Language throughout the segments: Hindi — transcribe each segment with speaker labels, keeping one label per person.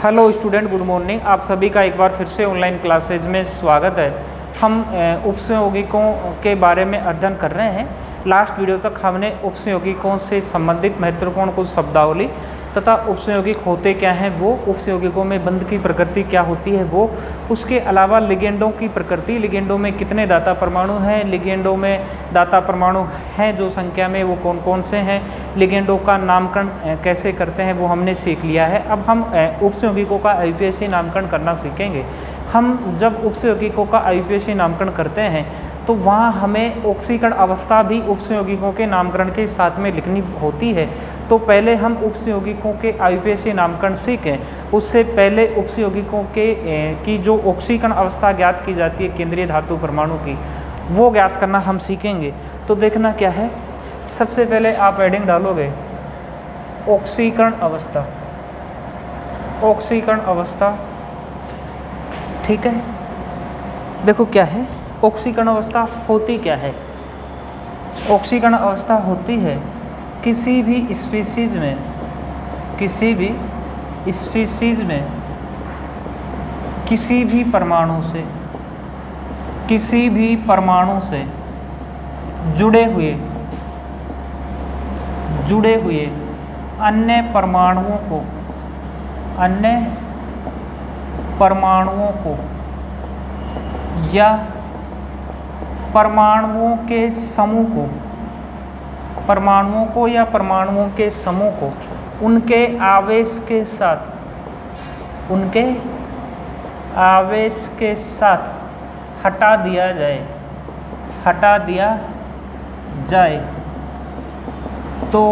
Speaker 1: Hello student, good morning. आप सभी का एक बार फिर से ऑनलाइन क्लासेज में स्वागत है। हम उपसंयोगिकों के बारे में अध्ययन कर रहे हैं। लास्ट वीडियो तक हमने उपसंयोगिकों से संबंधित महत्वपूर्ण कुछ शब्दावली तथा उपसंयोगिक होते क्या हैं वो, उपसंयोगिकों में बंध की प्रकृति क्या होती है वो, उसके अलावा लिगेंडों की प्रकृति, लिगेंडों में कितने दाता परमाणु हैं, लिगेंडों में दाता परमाणु हैं जो संख्या में वो कौन कौन से हैं, लिगेंडों का नामकरण कैसे करते हैं वो हमने सीख लिया है। अब हम उपसंयोगिकों का आईयूपीएसी नामकरण करना सीखेंगे। हम जब उपसंयोगिकों का आईयूपीएसी नामकरण करते हैं तो वहाँ हमें ऑक्सीकरण अवस्था भी उपसंयोगिकों के नामकरण के साथ में लिखनी होती है। तो पहले हम उपसंयोगिकों के आईयूपीएसी नामकरण सीखें, उससे पहले उपसंयोगिकों की जो ऑक्सीकरण अवस्था ज्ञात की जाती है केंद्रीय धातु परमाणु की, वो ज्ञात करना हम सीखेंगे। तो देखना क्या है, सबसे पहले आप हेडिंग डालोगे ऑक्सीकरण अवस्था, ऑक्सीकरण अवस्था, ठीक है। देखो क्या है ऑक्सीकरण अवस्था होती क्या है। ऑक्सीकरण अवस्था होती है किसी भी स्पीशीज में, किसी भी स्पीशीज में किसी भी परमाणु से, किसी भी परमाणु से जुड़े हुए अन्य परमाणुओं को, अन्य परमाणुओं को या परमाणुओं के समूह को, परमाणुओं को या परमाणुओं के समूह को उनके आवेश के साथ, उनके आवेश के साथ हटा दिया जाए, हटा दिया जाए तो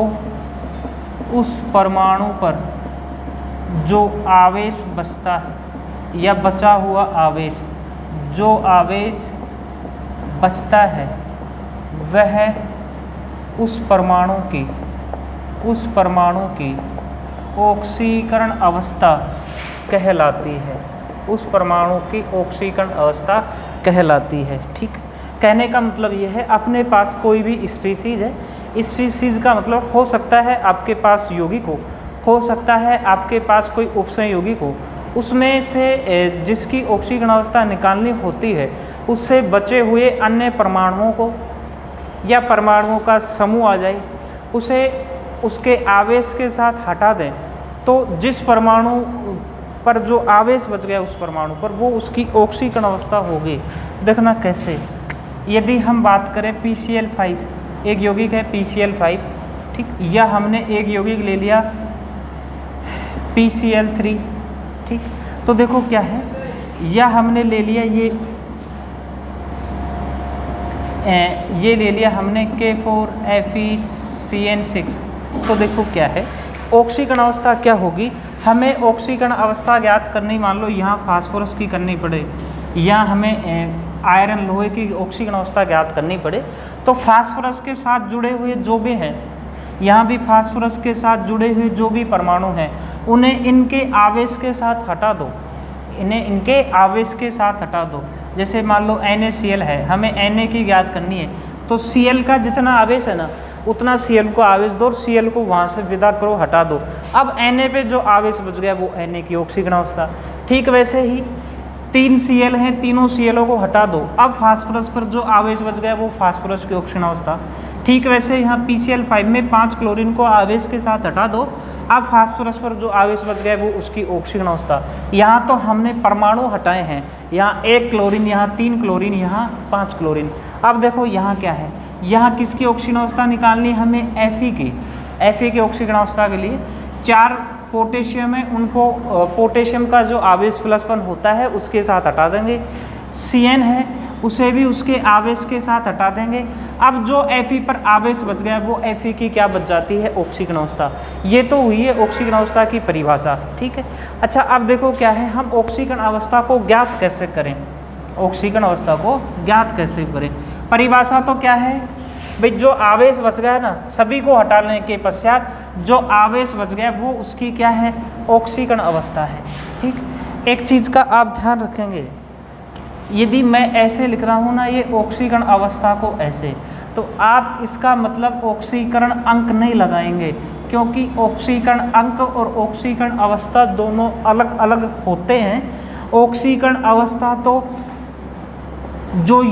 Speaker 1: उस परमाणु पर जो आवेश बचता है या बचा हुआ आवेश, जो आवेश बचता है वह उस परमाणु की ऑक्सीकरण अवस्था कहलाती है, उस परमाणु की ऑक्सीकरण अवस्था कहलाती है। ठीक, कहने का मतलब ये है अपने पास कोई भी स्पीशीज है, स्पीशीज का मतलब हो सकता है आपके पास यौगिक हो सकता है आपके पास कोई उपसंयोगिक हो, उसमें से जिसकी ऑक्सीकरण अवस्था निकालनी होती है उससे बचे हुए अन्य परमाणुओं को या परमाणुओं का समूह आ जाए, उसे उसके आवेश के साथ हटा दें तो जिस परमाणु पर जो आवेश बच गया उस परमाणु पर वो उसकी ऑक्सीकरण अवस्था होगी। देखना कैसे, यदि हम बात करें PCl5, एक यौगिक है PCl5, ठीक, या हमने एक यौगिक ले लिया PCl3, ठीक। तो देखो क्या है, या हमने ले लिया ये ले लिया हमने K4FeCN6। तो देखो क्या है, ऑक्सीकरण अवस्था क्या होगी, हमें ऑक्सीकरण अवस्था ज्ञात करनी, मान लो यहाँ फास्फोरस की करनी पड़े या हमें आयरन लोहे की ऑक्सीकरण अवस्था ज्ञात करनी पड़े तो फास्फोरस के साथ जुड़े हुए जो भी हैं, यहाँ भी फास्फोरस के साथ जुड़े हुए जो भी परमाणु हैं उन्हें इनके आवेश के साथ हटा दो, इन्हें इनके आवेश के साथ हटा दो। जैसे मान लो NaCl है, हमें Na की ज्ञात करनी है तो Cl का जितना आवेश है ना उतना Cl को आवेश दो और Cl को वहाँ से विदा करो, हटा दो। अब Na पे जो आवेश बच गया वो Na की ऑक्सीकरण अवस्था। ठीक वैसे ही 3 Cl हैं, तीनों Cl को हटा दो, अब फास्फोरस पर जो आवेश बच गया वो फास्फोरस की ऑक्सीकरण अवस्था। ठीक वैसे यहाँ PCl5 में 5 क्लोरीन को आवेश के साथ हटा दो, अब फास्फोरस पर जो आवेश बच गया वो उसकी ऑक्सीकरण अवस्था। यहाँ तो हमने परमाणु हटाए हैं, यहाँ 1 क्लोरीन, यहाँ 3 क्लोरीन, यहाँ 5 क्लोरीन। अब देखो यहाँ क्या है, यहाँ किसकी ऑक्सीकरण अवस्था निकालनी है हमें, Fe की ऑक्सीकरण अवस्था के लिए 4 पोटेशियम है, उनको पोटेशियम का जो आवेश +1 होता है उसके साथ हटा देंगे। Cn है उसे भी उसके आवेश के साथ हटा देंगे। अब जो Fe पर आवेश बच गया वो Fe की क्या बच जाती है, ऑक्सीकरण अवस्था। ये तो हुई है ऑक्सीकरण अवस्था की परिभाषा, ठीक है। अच्छा अब देखो क्या है, हम ऑक्सीकरण अवस्था को ज्ञात कैसे करें, ऑक्सीकरण अवस्था को ज्ञात कैसे करें। परिभाषा तो क्या है भाई, जो आवेश बच गया ना सभी को हटाने के पश्चात जो आवेश बच गया वो उसकी क्या है, ऑक्सीकरण अवस्था है। ठीक, एक चीज़ का आप ध्यान रखेंगे, यदि मैं ऐसे लिख रहा हूँ ना ये ऑक्सीकरण अवस्था को ऐसे, तो आप इसका मतलब ऑक्सीकरण अंक नहीं लगाएंगे। क्योंकि ऑक्सीकरण अंक और ऑक्सीकरण अवस्था दोनों अलग अलग होते हैं। ऑक्सीकरण अवस्था तो जो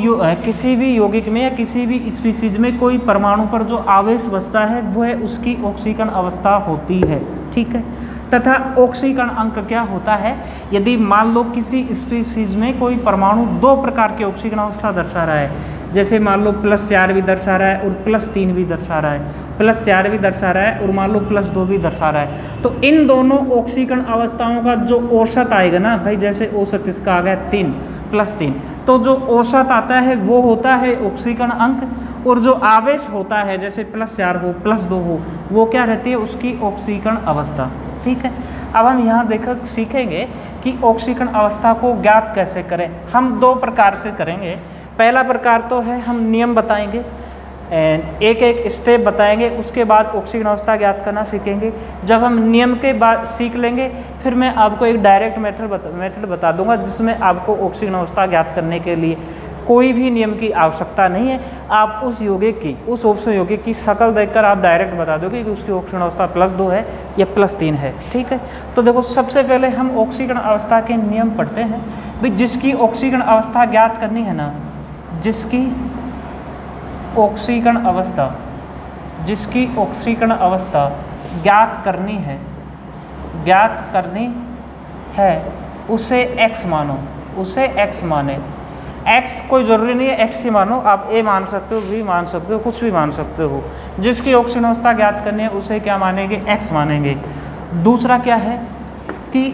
Speaker 1: किसी भी यौगिक में या किसी भी स्पीशीज में कोई परमाणु पर जो आवेश बसता है वह उसकी ऑक्सीकरण अवस्था होती है, ठीक है। तथा ऑक्सीकरण अंक क्या होता है, यदि मान लो किसी स्पीशीज में कोई परमाणु दो प्रकार की ऑक्सीकरण अवस्था दर्शा रहा है, जैसे मान लो +4 भी दर्शा रहा है और +3 भी दर्शा रहा है, +4 भी दर्शा रहा है और मान लो +2 भी दर्शा रहा है, तो इन दोनों ऑक्सीकरण अवस्थाओं का जो औसत आएगा ना भाई, जैसे औसत इसका आ गया 3 +3, तो जो औसत आता है वो होता है ऑक्सीकरण अंक, और जो आवेश होता है जैसे +4 हो +2 हो वो क्या रहती है, उसकी ऑक्सीकरण अवस्था, ठीक है। अब हम यहाँ सीखेंगे कि ऑक्सीकरण अवस्था को ज्ञात कैसे करें। हम दो प्रकार से करेंगे। पहला प्रकार तो है हम नियम बताएंगे, एक एक स्टेप बताएंगे, उसके बाद ऑक्सीकरण अवस्था ज्ञात करना सीखेंगे। जब हम नियम के बाद सीख लेंगे फिर मैं आपको एक डायरेक्ट मेथड बता दूंगा जिसमें आपको ऑक्सीकरण अवस्था ज्ञात करने के लिए कोई भी नियम की आवश्यकता नहीं है। आप उस यौगिक की, उस ऑक्सीजन यौगिक की शक्ल देखकर आप डायरेक्ट बता दोगे कि उसकी ऑक्सीकरण अवस्था +2 है या +3 है, ठीक है। तो देखो सबसे पहले हम ऑक्सीकरण अवस्था के नियम पढ़ते हैं भाई। जिसकी ऑक्सीकरण अवस्था ज्ञात करनी है ना, जिसकी ऑक्सीकरण अवस्था ज्ञात करनी है उसे x मानो, उसे x माने। x कोई ज़रूरी नहीं है x ही मानो, आप a मान सकते हो, b मान सकते हो, कुछ भी मान सकते हो। जिसकी ऑक्सीकरण अवस्था ज्ञात करनी है उसे क्या मानेंगे, x मानेंगे। दूसरा क्या है कि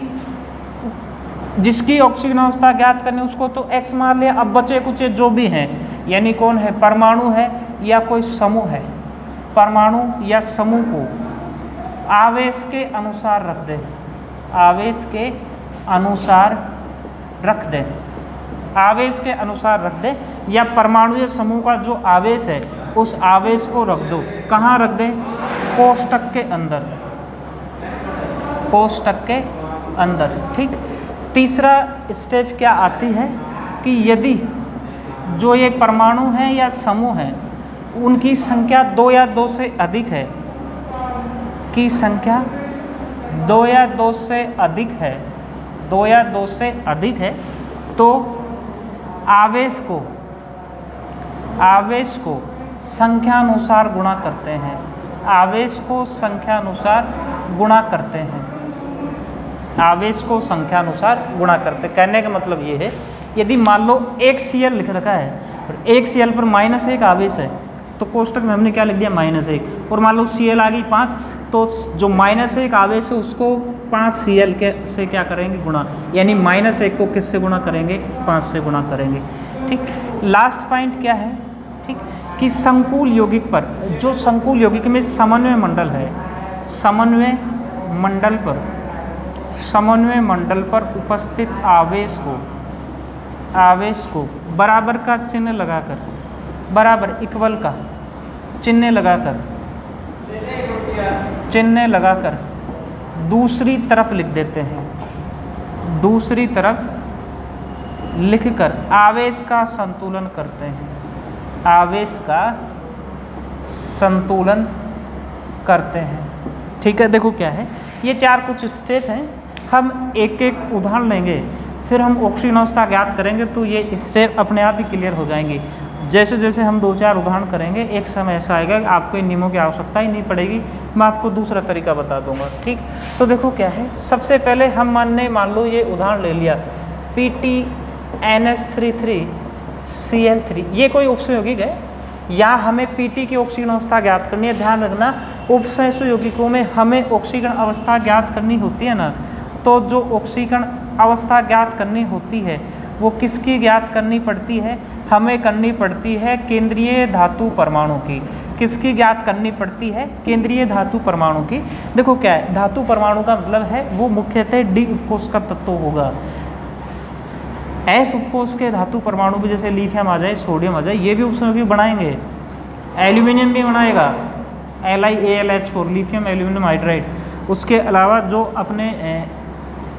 Speaker 1: जिसकी ऑक्सीकरण अवस्था ज्ञात करनी उसको तो x मान लिया। अब बचे कुछ जो भी हैं, यानी कौन है, परमाणु है या कोई समूह है, परमाणु या समूह को आवेश के अनुसार रख दे, आवेश के अनुसार रख दे, आवेश के अनुसार रख दे, या परमाणु या समूह का जो आवेश है उस आवेश को रख दो। कहाँ रख दे, कोष्टक के अंदर, कोष्टक के अंदर, ठीक। तीसरा स्टेप क्या आती है कि यदि जो ये परमाणु हैं या समूह हैं उनकी संख्या 2 या 2 से अधिक है, की संख्या 2 या 2 से अधिक है, 2 या 2 से अधिक है, तो आवेश को संख्यानुसार गुणा करते हैं, आवेश को संख्यानुसार गुणा करते हैं, आवेश को संख्यानुसार गुणा करते। कहने का मतलब ये है, यदि मान लो 1 Cl लिख रखा है और 1 Cl पर -1 आवेश है तो कोष्टक में हमने क्या लिख दिया, -1, और मान लो Cl आ गई 5, तो जो -1 आवेश है उसको 5 Cl के से क्या करेंगे, गुणा, यानी -1 को किससे गुणा करेंगे, 5 से गुणा करेंगे, ठीक। लास्ट पॉइंट क्या है, ठीक, कि संकुल यौगिक पर, जो संकुल यौगिक में समन्वय मंडल है, समन्वय मंडल पर उपस्थित आवेश को बराबर का चिन्ह लगाकर, बराबर इक्वल का चिन्ह लगाकर दूसरी तरफ लिख देते हैं, दूसरी तरफ लिखकर आवेश का संतुलन करते हैं, आवेश का संतुलन करते हैं, ठीक है। देखो क्या है, ये 4 कुछ स्टेप हैं, हम एक एक उदाहरण लेंगे फिर हम ऑक्सीकरण अवस्था ज्ञात करेंगे, तो ये स्टेप अपने आप ही क्लियर हो जाएंगे। जैसे जैसे हम 2-4 उदाहरण करेंगे एक समय ऐसा आएगा कि आपको इन नियमों की आवश्यकता ही नहीं पड़ेगी, मैं आपको दूसरा तरीका बता दूंगा, ठीक। तो देखो क्या है, सबसे पहले हम मान लो ये उदाहरण ले लिया PTNS33Cl3, ये कोई उपसंयुगिक यौगिक है, या हमें PT की ऑक्सीकरण अवस्था ज्ञात करनी है। ध्यान रखना, उपसंयुक्त यौगिकों में हमें ऑक्सीकरण अवस्था ज्ञात करनी होती है ना, तो जो ऑक्सीकरण अवस्था ज्ञात करनी होती है वो किसकी ज्ञात करनी पड़ती है, हमें करनी पड़ती है केंद्रीय धातु परमाणु की। किसकी ज्ञात करनी पड़ती है, केंद्रीय धातु परमाणु की। देखो क्या है, धातु परमाणु का मतलब है वो मुख्यतः डी उपकोष का तत्व होगा। एस उपकोष के धातु परमाणु भी, जैसे लिथियम आ जाए, सोडियम आ जाए, ये भी उपसंयुगिक बनाएंगे। एल्यूमिनियम भी बनाएगा, LiAlH4, लिथियम एल्यूमिनियम हाइड्राइड। उसके अलावा जो अपने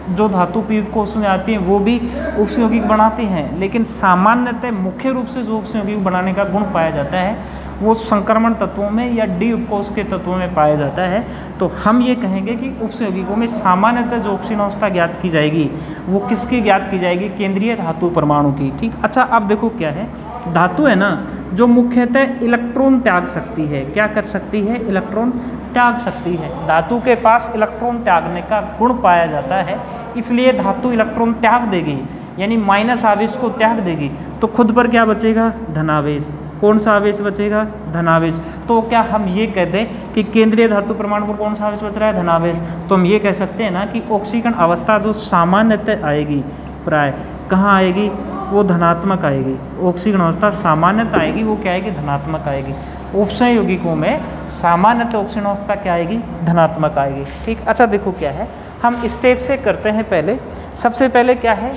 Speaker 1: जो धातु पीयूष कोश में आती हैं वो भी उपसंयोगिक बनाती हैं, लेकिन सामान्यतः मुख्य रूप से जो उपसंयोगिक बनाने का गुण पाया जाता है वो संक्रमण तत्वों में या डी उपकोष के तत्वों में पाया जाता है। तो हम ये कहेंगे कि उपसंयोगिकों में सामान्यतः जो ऑक्सीजन अवस्था ज्ञात की जाएगी वो किसकी ज्ञात की जाएगी? केंद्रीय धातु परमाणु की। ठीक, अच्छा अब देखो क्या है, धातु है ना जो मुख्यतः इलेक्ट्रॉन त्याग सकती है। क्या कर सकती है? इलेक्ट्रॉन त्याग सकती है। धातु के पास इलेक्ट्रॉन त्यागने का गुण पाया जाता है, इसलिए धातु इलेक्ट्रॉन त्याग देगी, यानी माइनस आवेश को त्याग देगी, तो खुद पर क्या बचेगा? धनावेश। कौन सा आवेश बचेगा? धनावेश। तो क्या हम ये कह दें कि केंद्रीय धातु परमाणु पर कौन सा आवेश बच रहा है? धनावेश। तो हम ये कह सकते हैं ना कि ऑक्सीकरण अवस्था जो सामान्यतः आएगी, प्राय कहाँ आएगी? वो धनात्मक आएगी। ऑक्सीकरण अवस्था सामान्यतः आएगी, वो क्या आएगी? धनात्मक आएगी। उपसंयोगिकों में सामान्यतः ऑक्सीकरण अवस्था क्या आएगी? धनात्मक आएगी। ठीक, अच्छा देखो क्या है, हम स्टेप से करते हैं। पहले सबसे पहले क्या है,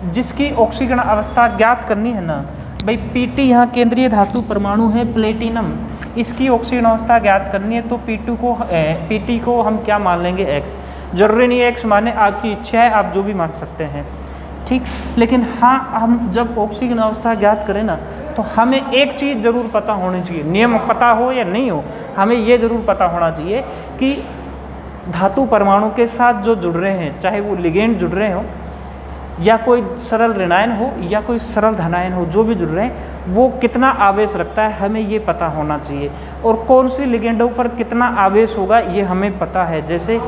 Speaker 1: जिसकी ऑक्सीकरण अवस्था ज्ञात करनी है ना भाई, पीटी यहाँ केंद्रीय धातु परमाणु है प्लेटिनम, इसकी ऑक्सीकरण अवस्था ज्ञात करनी है, तो पीटी को हम क्या मान लेंगे? एक्स। जरूरी नहीं है एक्स माने, आपकी इच्छा है, आप जो भी मान सकते हैं। ठीक, लेकिन हाँ हम जब ऑक्सीकरण अवस्था ज्ञात करें ना तो हमें एक चीज़ ज़रूर पता होनी चाहिए, नियम पता हो या नहीं हो, हमें ये ज़रूर पता होना चाहिए कि धातु परमाणु के साथ जो जुड़ रहे हैं, चाहे वो लिगेंड जुड़ रहे हों या कोई सरल ऋणायन हो या कोई सरल धनायन हो, जो भी जुड़ रहे हैं वो कितना आवेश रखता है हमें ये पता होना चाहिए, और कौन सी लिगेंडों पर कितना आवेश होगा ये हमें पता है। जैसे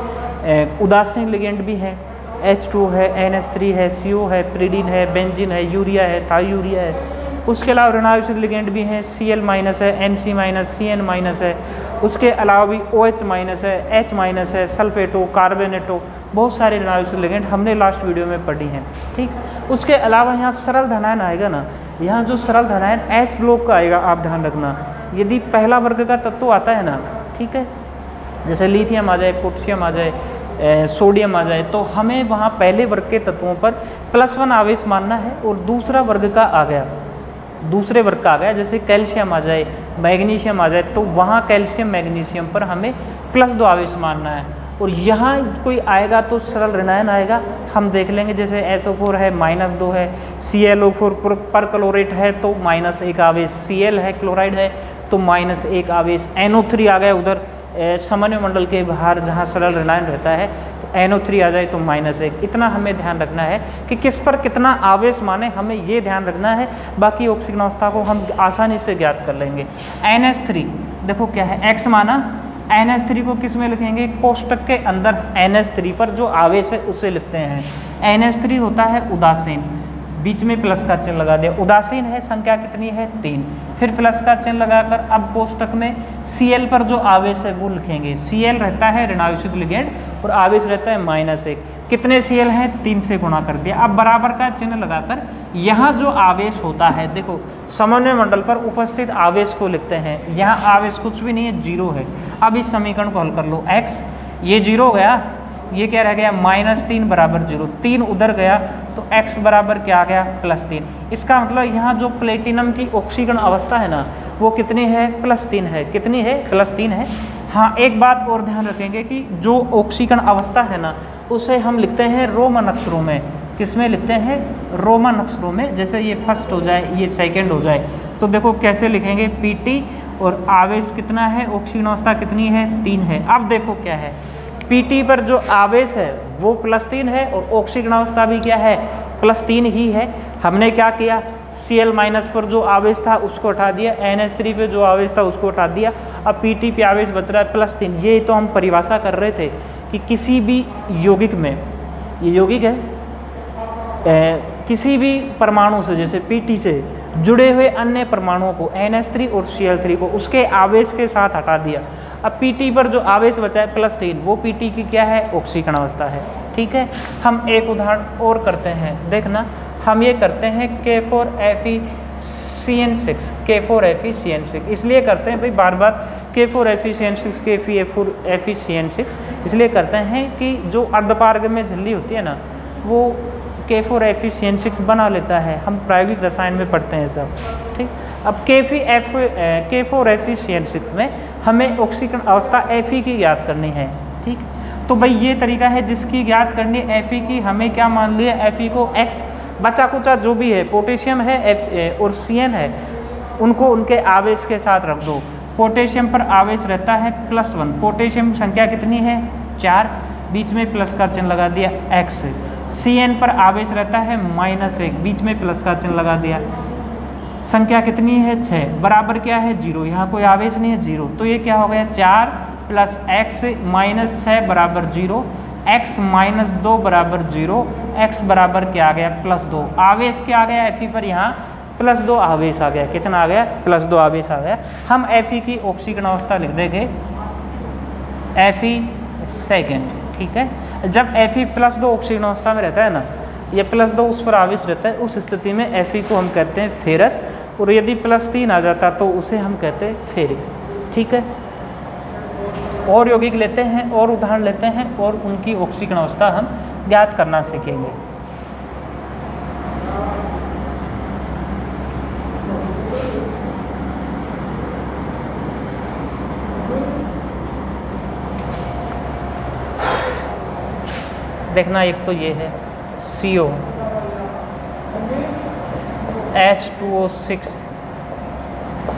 Speaker 1: उदासीन लिगेंड भी है, H2 है, NH3 है, CO है, प्रीडीन है, बेंजीन है, यूरिया है, थायूरिया है। उसके अलावा ऋणावेशित लिगेंड भी हैं, Cl- है, Nc-, Cn- है। उसके अलावा भी OH- है, H- है, सल्फेटो, कार्बोनेटो, बहुत सारे ऋणावेशित लिगेंड हमने लास्ट वीडियो में पढ़ी हैं। ठीक, उसके अलावा यहाँ सरल धनायन आएगा ना, यहाँ जो सरल धनायन S ब्लॉक का आएगा, आप ध्यान रखना, यदि पहला वर्ग का तत्व आता है ना, ठीक है, जैसे लिथियम आ जाए, पोटेशियम आ जाए, सोडियम आ जाए, तो हमें वहाँ पहले वर्ग के तत्वों पर +1 आवेश मानना है, और दूसरा वर्ग का आ गया, दूसरे वर्ग का आ गया, जैसे कैल्शियम आ जाए, मैग्नीशियम आ जाए, तो वहाँ कैल्शियम मैग्नीशियम पर हमें +2 आवेश मानना है। और यहाँ कोई आएगा तो सरल ऋणायन आएगा, हम देख लेंगे, जैसे SO4 है -2 है, ClO4 पर क्लोरेट है तो -1 आवेश, Cl है क्लोराइड है तो -1 आवेश, NO3 आ गया उधर समन्वय मंडल के बाहर जहाँ सरल ऋणायन रहता है, तो NO3 आ जाए तो -1। इतना हमें ध्यान रखना है कि किस पर कितना आवेश माने, हमें ये ध्यान रखना है, बाकी ऑक्सीकरण अवस्था को हम आसानी से ज्ञात कर लेंगे। NH3 देखो क्या है, X माना, NH3 को किस में लिखेंगे? कोष्टक के अंदर NH3 पर जो आवेश है उसे लिखते हैं। NH3 होता है उदासीन, बीच में प्लस का चिन्ह लगा दिया, उदासीन है, संख्या कितनी है? 3, फिर प्लस का चिन्ह लगाकर अब कोष्टक में Cl पर जो आवेश है वो लिखेंगे। Cl रहता है ऋणावेशित लिगेंड और आवेश रहता है -1। कितने Cl हैं? 3 से गुणा कर दिया। अब बराबर का चिन्ह लगाकर यहाँ जो आवेश होता है, देखो समन्वय मंडल पर उपस्थित आवेश को लिखते हैं। यहाँ आवेश कुछ भी नहीं है, 0 है। अब इस समीकरण को हल कर लो, x ये 0 हो गया, ये क्या रह गया? -3 बराबर 0, 3 उधर गया तो x बराबर क्या आ गया? +3। इसका मतलब यहाँ जो प्लेटिनम की ऑक्सीकरण अवस्था है ना वो कितनी है? +3 है। कितनी है? +3 है। हाँ, एक बात और ध्यान रखेंगे कि जो ऑक्सीकरण अवस्था है ना उसे हम लिखते हैं रोमन अक्षरों में। किस में लिखते हैं? रोमन अक्षरों में। जैसे ये फर्स्ट हो जाए, ये सेकंड हो जाए, तो देखो कैसे लिखेंगे? Pt, और आवेश कितना है? ऑक्सीकरण अवस्था कितनी है? 3 है। अब देखो क्या है, Pt पर जो आवेश है वो +3 है और ऑक्सीकरण अवस्था भी क्या है? +3 ही है। हमने क्या किया? Cl- पर जो आवेश था उसको हटा दिया, NH3 पे जो आवेश था उसको हटा दिया, अब Pt पे आवेश बच रहा है +3। ये तो हम परिभाषा कर रहे थे कि किसी भी यौगिक में, ये यौगिक है, किसी भी परमाणु से, जैसे Pt से जुड़े हुए अन्य परमाणुओं को, NH3 और Cl3 को उसके आवेश के साथ हटा दिया। अब Pt पर जो आवेश बचा है +3, वो Pt की क्या है? ऑक्सीकरण अवस्था है। ठीक है, हम एक उदाहरण और करते हैं, देखना। हम ये करते हैं K4FeCN6, K4FeCN6 इसलिए करते हैं भाई, बार बार K4FeCN6, K4FeCN6 इसलिए करते हैं कि जो अर्धपारगम्य में झिल्ली होती है ना वो K4FeCN6 बना लेता है। हम प्रायोगिक रसायन में पढ़ते हैं सब। ठीक, अब K4FeCN6 में हमें ऑक्सीकरण अवस्था Fe की ज्ञात करनी है। ठीक। तो भाई ये तरीका है जिसकी ज्ञात करनी Fe की, हमें क्या मान लिया Fe को x, बचा कुचा जो भी है पोटेशियम है और Cn है उनको उनके आवेश के साथ रख दो। पोटेशियम पर आवेश रहता है +1, पोटेशियम संख्या कितनी है 4, बीच में प्लस का चिन्ह लगा दिया x। Cn पर आवेश रहता है -1, बीच में प्लस का चिन्ह लगा दिया। संख्या कितनी है 6, बराबर क्या है 0, यहाँ कोई आवेश नहीं है 0, तो ये क्या हो गया 4 + x -6 बराबर 0, x -2 बराबर 0, x बराबर क्या आ गया +2। आवेश क्या आ गया Fe पर, यहाँ +2 आवेश आ गया। कितना आ गया +2 आवेश आ गया। हम Fe की ऑक्सीकरण अवस्था लिख देंगे Fe2, ठीक है। जब Fe +2 ऑक्सीकरण अवस्था में रहता है ना, ये +2 उस पर आवेश रहता है, उस स्थिति में Fe को हम कहते हैं फेरस, और यदि +3 आ जाता तो उसे हम कहते हैं फेरिक, ठीक है। और यौगिक लेते हैं और उदाहरण लेते हैं और उनकी ऑक्सीकरण अवस्था हम ज्ञात करना सीखेंगे। देखना, एक तो ये है CO H2O6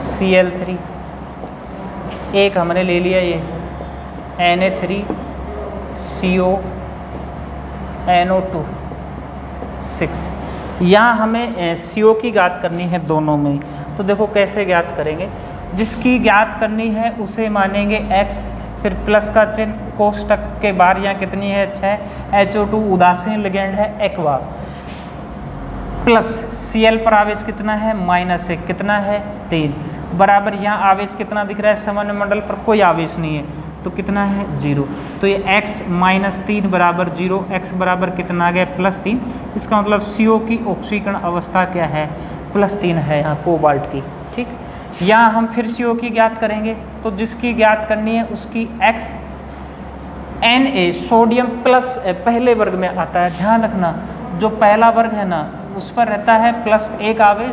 Speaker 1: Cl3, एक हमने ले लिया ये Na3CO NO2 6। यहाँ हमें CO की ज्ञात करनी है दोनों में, तो देखो कैसे ज्ञात करेंगे। जिसकी ज्ञात करनी है उसे मानेंगे x, फिर प्लस का चिन्ह, कोष्टक के बाहर यहाँ कितनी है 6, HO2 उदासीन लिगेंड है एक्वा, प्लस Cl पर आवेश कितना है -1, कितना है 3, बराबर यहाँ आवेश कितना दिख रहा है, सामान्य मंडल पर कोई आवेश नहीं है तो कितना है 0, तो ये x -3 बराबर 0, x बराबर कितना आ गया +3। इसका मतलब CO की ऑक्सीकरण अवस्था क्या है +3 है यहाँ कोबाल्ट की, ठीक। यहाँ हम फिर CO की ज्ञात करेंगे, तो जिसकी ज्ञात करनी है उसकी x। Na सोडियम प्लस पहले वर्ग में आता है, ध्यान रखना जो पहला वर्ग है ना उस पर रहता है +1 आवेश,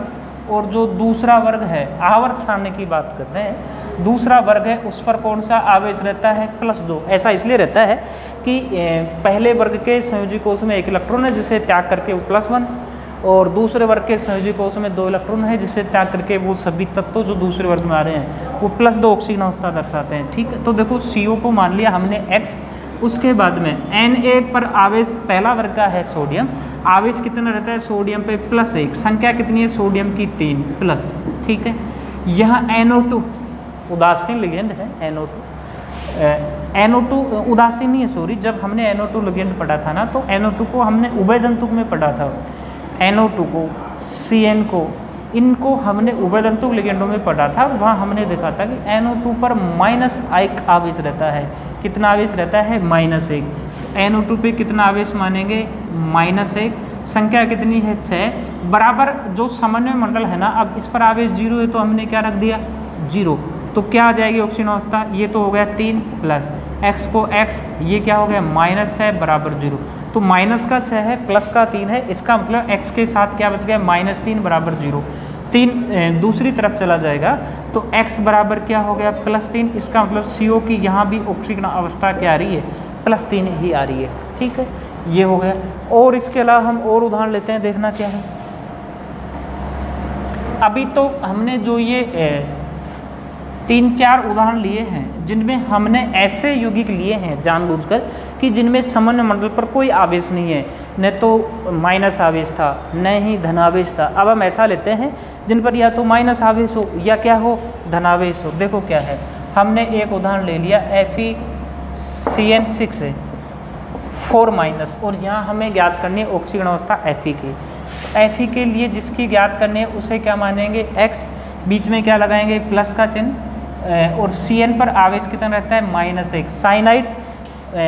Speaker 1: और जो दूसरा वर्ग है, आवर्त सारणी की बात करते हैं, दूसरा वर्ग है उस पर कौन सा आवेश रहता है +2। ऐसा इसलिए रहता है कि पहले वर्ग के संयोजी कोश में 1 इलेक्ट्रॉन है जिसे त्याग करके वो +1, और दूसरे वर्ग के संयोजी कोश में 2 इलेक्ट्रॉन है जिसे त्याग करके वो सभी तत्व जो दूसरे वर्ग में आ रहे हैं वो +2 ऑक्सीजन अवस्था दर्शाते हैं, ठीक है। तो देखो CO को मान लिया हमने x, उसके बाद में Na पर आवेश पहला वर्ग का है सोडियम, आवेश कितना रहता है सोडियम पे +1, संख्या कितनी है सोडियम की 3 प्लस, ठीक है। यहाँ NO2 उदासीन लिगेंड है, NO2 उदासीन नहीं है, सॉरी, जब हमने NO2 लिगेंड पढ़ा था ना तो NO2 को हमने उभयदंतुक में पढ़ा था, NO2 को Cn को इनको हमने उभयदंतुक लिगेंडों में पढ़ा था। वहाँ हमने देखा था कि NO2 पर -1 आवेश रहता है, कितना आवेश रहता है -1, NO2 पे कितना आवेश मानेंगे -1, संख्या कितनी है 6, बराबर जो सामान्य मंडल है ना, अब इस पर आवेश 0 है तो हमने क्या रख दिया 0, तो क्या आ जाएगी ऑक्सीजन अवस्था, ये तो हो गया 3 प्लस x को x, ये क्या हो गया -6 बराबर 0, तो माइनस का 6 है प्लस का 3 है, इसका मतलब x के साथ क्या बच गया -3 बराबर 0, 3 दूसरी तरफ चला जाएगा तो x बराबर क्या हो गया +3। इसका मतलब CO की यहाँ भी ऑक्सीकरण अवस्था क्या आ रही है +3 ही आ रही है, ठीक है, ये हो गया। और इसके अलावा हम और उदाहरण लेते हैं, देखना क्या है। अभी तो हमने जो ये 3-4 उदाहरण लिए हैं जिनमें हमने ऐसे यौगिक लिए हैं जानबूझकर कि जिनमें सामान्य मंडल पर कोई आवेश नहीं है, न तो माइनस आवेश था न ही धनावेश था। अब हम ऐसा लेते हैं जिन पर या तो माइनस आवेश हो या क्या हो धनावेश हो। देखो क्या है, हमने एक उदाहरण ले लिया FeCN6 है 4- और यहाँ हमें ज्ञात करनी है ऑक्सीकरण अवस्था Fe की। Fe के लिए जिसकी ज्ञात करनी है उसे क्या मानेंगे x, बीच में क्या लगाएंगे प्लस का चिन्ह, और Cn पर आवेश कितना रहता है -1। साइनाइड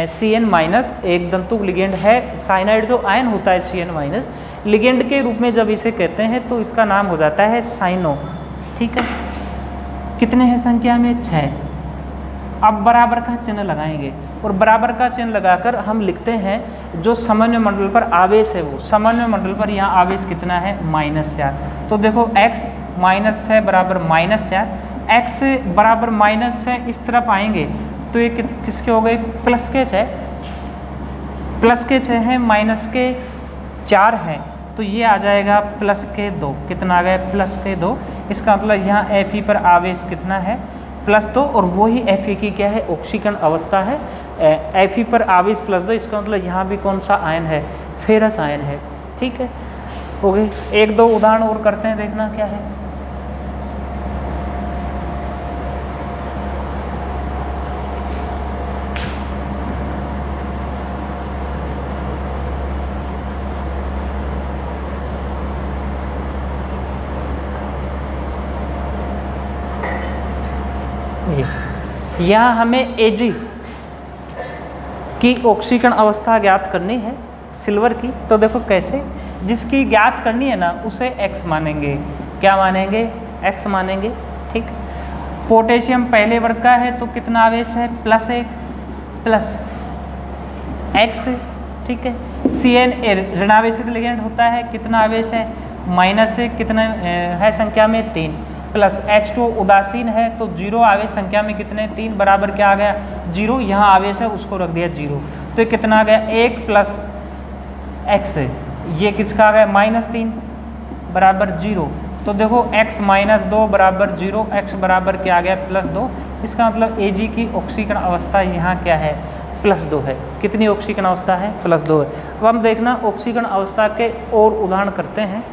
Speaker 1: Cn- एक दंतुक लिगेंड है, साइनाइड जो आयन होता है Cn- लिगेंड के रूप में जब इसे कहते हैं तो इसका नाम हो जाता है साइनो, ठीक है। कितने हैं संख्या में 6। अब बराबर का चिन्ह लगाएंगे और बराबर का चिन्ह लगाकर हम लिखते हैं जो सामान्य मंडल पर आवेश है, वो सामान्य मंडल पर यहाँ आवेश कितना है -4। तो देखो x -6 बराबर -4, x बराबर -6 इस तरफ आएंगे तो ये किसके हो गए, प्लस के 6, प्लस के 6 हैं, माइनस के 4 हैं, तो ये आ जाएगा प्लस के 2। कितना आ गया, प्लस के 2। इसका मतलब यहाँ Fe पर आवेश कितना है, +2, और वही Fe की क्या है, ऑक्सीकरण अवस्था है। Fe पर आवेश +2, इसका मतलब यहाँ भी कौन सा आयन है, फेरस आयन है। ठीक है, हो गए। 1-2 उदाहरण और करते हैं, देखना क्या है। यहाँ हमें Ag की ऑक्सीकरण अवस्था ज्ञात करनी है सिल्वर की। तो देखो कैसे, जिसकी ज्ञात करनी है ना उसे x मानेंगे। क्या मानेंगे, x मानेंगे। ठीक, पोटेशियम पहले वर्ग का है तो कितना आवेश है, +1 प्लस x। ठीक है, Cn ऋणावेशित लिगेंड होता है, कितना आवेश है, -1, कितना है संख्या में 3, प्लस H2 उदासीन है तो 0 आवेश संख्या में कितने, 3, बराबर क्या आ गया, 0। यहाँ आवेश है उसको रख दिया 0, तो ये कितना आ गया, 1 प्लस x, ये किसका आ गया, -3 बराबर 0। तो देखो x -2 बराबर 0, x बराबर क्या आ गया, +2। इसका मतलब Ag की ऑक्सीकरण अवस्था यहाँ क्या है, +2 है। कितनी ऑक्सीकरण अवस्था है, +2 है। अब हम देखना ऑक्सीकरण अवस्था के और उदाहरण करते हैं।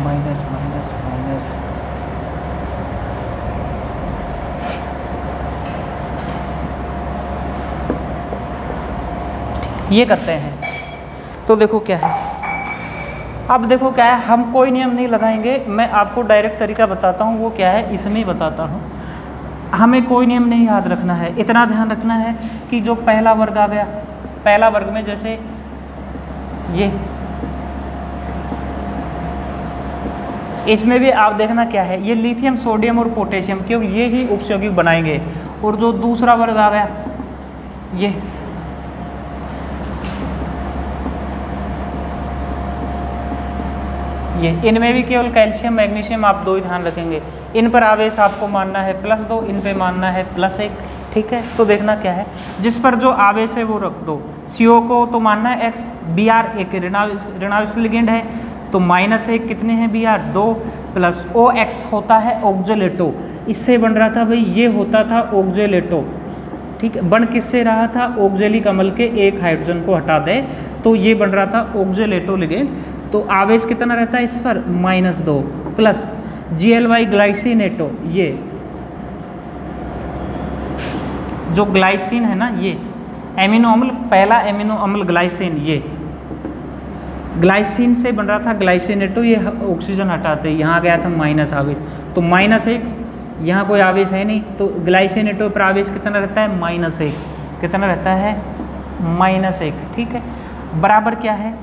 Speaker 1: माइनस ये करते हैं। तो देखो क्या है, अब देखो क्या है, हम कोई नियम नहीं लगाएंगे, मैं आपको डायरेक्ट तरीका बताता हूँ। वो क्या है, इसमें ही बताता हूँ। हमें कोई नियम नहीं याद रखना है, इतना ध्यान रखना है कि जो पहला वर्ग आ गया, पहला वर्ग में जैसे ये, इसमें भी आप देखना क्या है, ये लिथियम, सोडियम और पोटेशियम, केवल ये ही उपयोगिक बनाएंगे। और जो दूसरा वर्ग आ गया ये इनमें भी केवल कैल्शियम, मैग्नीशियम आप 2 ही ध्यान रखेंगे। इन पर आवेश आपको मानना है +2, इन पे मानना है +1। ठीक है, तो देखना क्या है, जिस पर जो आवेश है वो रख दो। CO को तो मानना है x, Br एक ऋणावेशित लिगेंड है तो -1 कितने हैं Br 2, प्लस OX होता है ऑक्जेलेटो। इससे बन रहा था भाई, ये होता था ऑक्जेलेटो। ठीक है, बन किससे रहा था, ऑक्जेलिक अम्ल के एक हाइड्रोजन को हटा दे तो ये बन रहा था ऑक्जेलेटो लिगेंड। तो आवेश कितना रहता है इस पर, -2, प्लस GLY ग्लाइसिनेटो, ये जो ग्लाइसिन है ना, ये एमिनो अम्ल, पहला एमिनो अम्ल ग्लाइसिन, ये ग्लाइसिन से बन रहा था ग्लाइसिनेटो, ये ऑक्सीजन हटाते यहाँ गया था माइनस आवेश, तो -1, यहाँ कोई आवेश है नहीं, तो ग्लाइसिनेटो पर आवेश कितना रहता है, -1। कितना रहता है, -1। ठीक है, बराबर क्या है,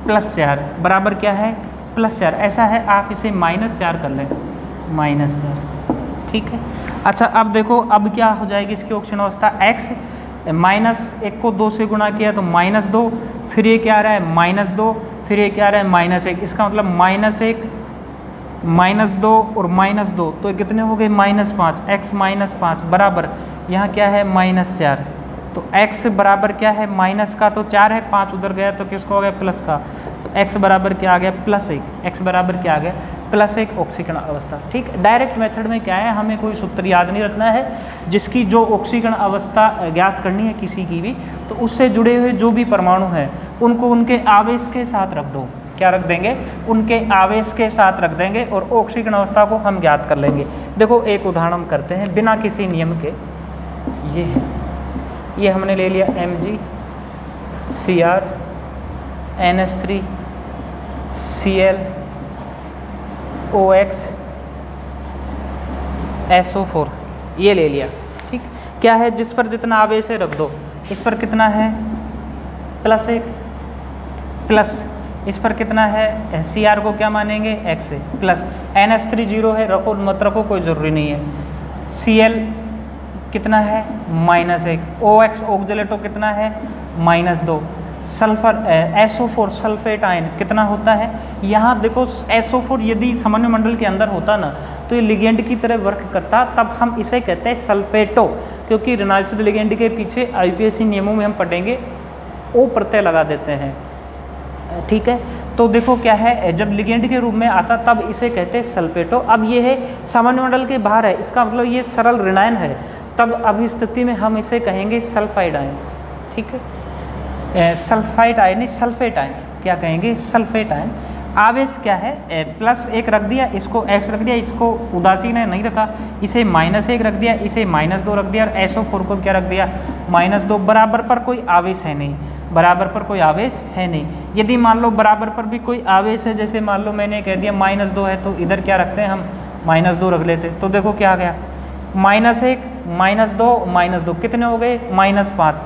Speaker 1: +4, बराबर क्या है, +4। ऐसा है, आप इसे -4 कर लें, -4। ठीक है, अच्छा अब देखो, अब क्या हो जाएगी इसकी ऑक्सीजन अवस्था, x, -1 को 2 से गुणा किया तो -2, फिर ये क्या आ रहा है, -2, फिर ये क्या आ रहा है, -1। इसका मतलब -1, -2 और -2, तो ये कितने हो गए, -5, x -5 बराबर, यहाँ क्या है, -4। तो x बराबर क्या है, माइनस का तो 4 है, 5 उधर गया तो किसको हो गया, प्लस का। तो x बराबर क्या आ गया, +1। x बराबर क्या आ गया, +1 ऑक्सीकरण अवस्था। ठीक, डायरेक्ट मेथड में क्या है, हमें कोई सूत्र याद नहीं रखना है, जिसकी जो ऑक्सीकरण अवस्था ज्ञात करनी है किसी की भी, तो उससे जुड़े हुए जो भी परमाणु हैं उनको उनके आवेश के साथ रख दो। क्या रख देंगे, उनके आवेश के साथ रख देंगे और ऑक्सीकरण अवस्था को हम ज्ञात कर लेंगे। देखो एक उदाहरण हम करते हैं बिना किसी नियम के। ये है, ये हमने ले लिया Mg, Cr, NH3, Cl, OX, SO4, ये ले लिया। ठीक, क्या है, जिस पर जितना आवेश है रख दो। इस पर कितना है, +1, प्लस इस पर कितना है, Cr को क्या मानेंगे, x है, प्लस NH3 0 है, रखो मत रखो कोई ज़रूरी नहीं है। Cl कितना है, -1, OX ऑक्जेलेटो कितना है, -2, सल्फर SO4 सल्फेट आयन कितना होता है, यहाँ देखो SO4 यदि सामान्य मंडल के अंदर होता ना तो ये लिगेंड की तरह वर्क करता, तब हम इसे कहते हैं सल्फेटो, क्योंकि ऋणात्मक लिगेंड के पीछे IUPAC नियमों में हम पढ़ेंगे O प्रत्यय लगा देते हैं, ठीक है। तो देखो क्या है, जब लिगेंड के रूप में आता तब इसे कहते हैं सल्फेटो। अब ये है सामान्य मंडल के बाहर है, इसका मतलब ये सरल ऋणायन है, तब अब इस स्थिति में हम इसे कहेंगे सल्फाइड आयन, ठीक है। सल्फाइड आयन नहीं, सल्फेट आयन, क्या कहेंगे, सल्फेट आयन। आवेश क्या है, +1 रख दिया, इसको x रख दिया, इसको उदासीन है नहीं रखा, इसे -1 रख दिया, इसे -2 रख दिया, और SO4 को क्या रख दिया, -2। बराबर पर कोई आवेश है नहीं, बराबर पर कोई आवेश है नहीं। यदि मान लो बराबर पर भी कोई आवेश है, जैसे मान लो मैंने कह दिया -2 है, तो इधर क्या रखते हैं हम, -2 रख लेते, तो देखो क्या आ गया, -1 -2 कितने हो गए, -5,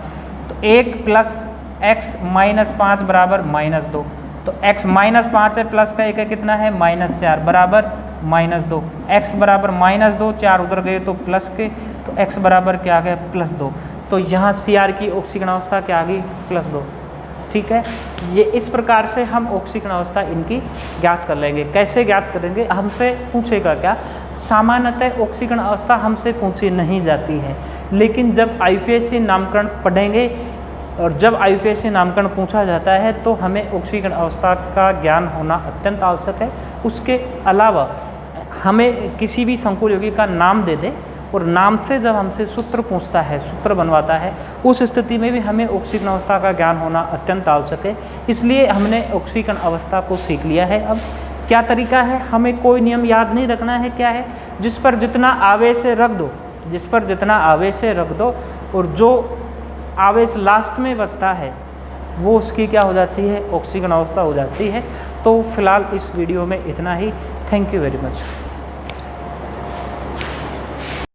Speaker 1: तो 1 + x -5 बराबर -2, तो x -5 है, प्लस का 1 है, कितना है, -4 बराबर -2, x बराबर -2, 4 उधर गए तो प्लस के, तो x बराबर क्या आ गया, +2। तो यहाँ Cr की ऑक्सीकरण अवस्था क्या आ गई, +2, ठीक है। ये इस प्रकार से हम ऑक्सीकरण अवस्था इनकी ज्ञात कर लेंगे। कैसे ज्ञात करेंगे, हमसे पूछेगा क्या, सामान्यतः ऑक्सीकरण अवस्था हमसे पूछी नहीं जाती है, लेकिन जब IUPAC नामकरण पढ़ेंगे और जब IUPAC नामकरण पूछा जाता है तो हमें ऑक्सीकरण अवस्था का ज्ञान होना अत्यंत आवश्यक है। उसके अलावा हमें किसी भी संकुल यौगिक का नाम दे दे और नाम से जब हमसे सूत्र पूछता है, सूत्र बनवाता है, उस स्थिति में भी हमें ऑक्सीकरण अवस्था का ज्ञान होना अत्यंत आवश्यक है। इसलिए हमने ऑक्सीकरण अवस्था को सीख लिया है। अब क्या तरीका है, हमें कोई नियम याद नहीं रखना है, क्या है, जिस पर जितना आवेश है रख दो, जिस पर जितना आवेश है रख दो, और जो आवेश लास्ट में बचता है वो उसकी क्या हो जाती है, ऑक्सीकरण अवस्था हो जाती है। तो फिलहाल इस वीडियो में इतना ही। Thank you very much.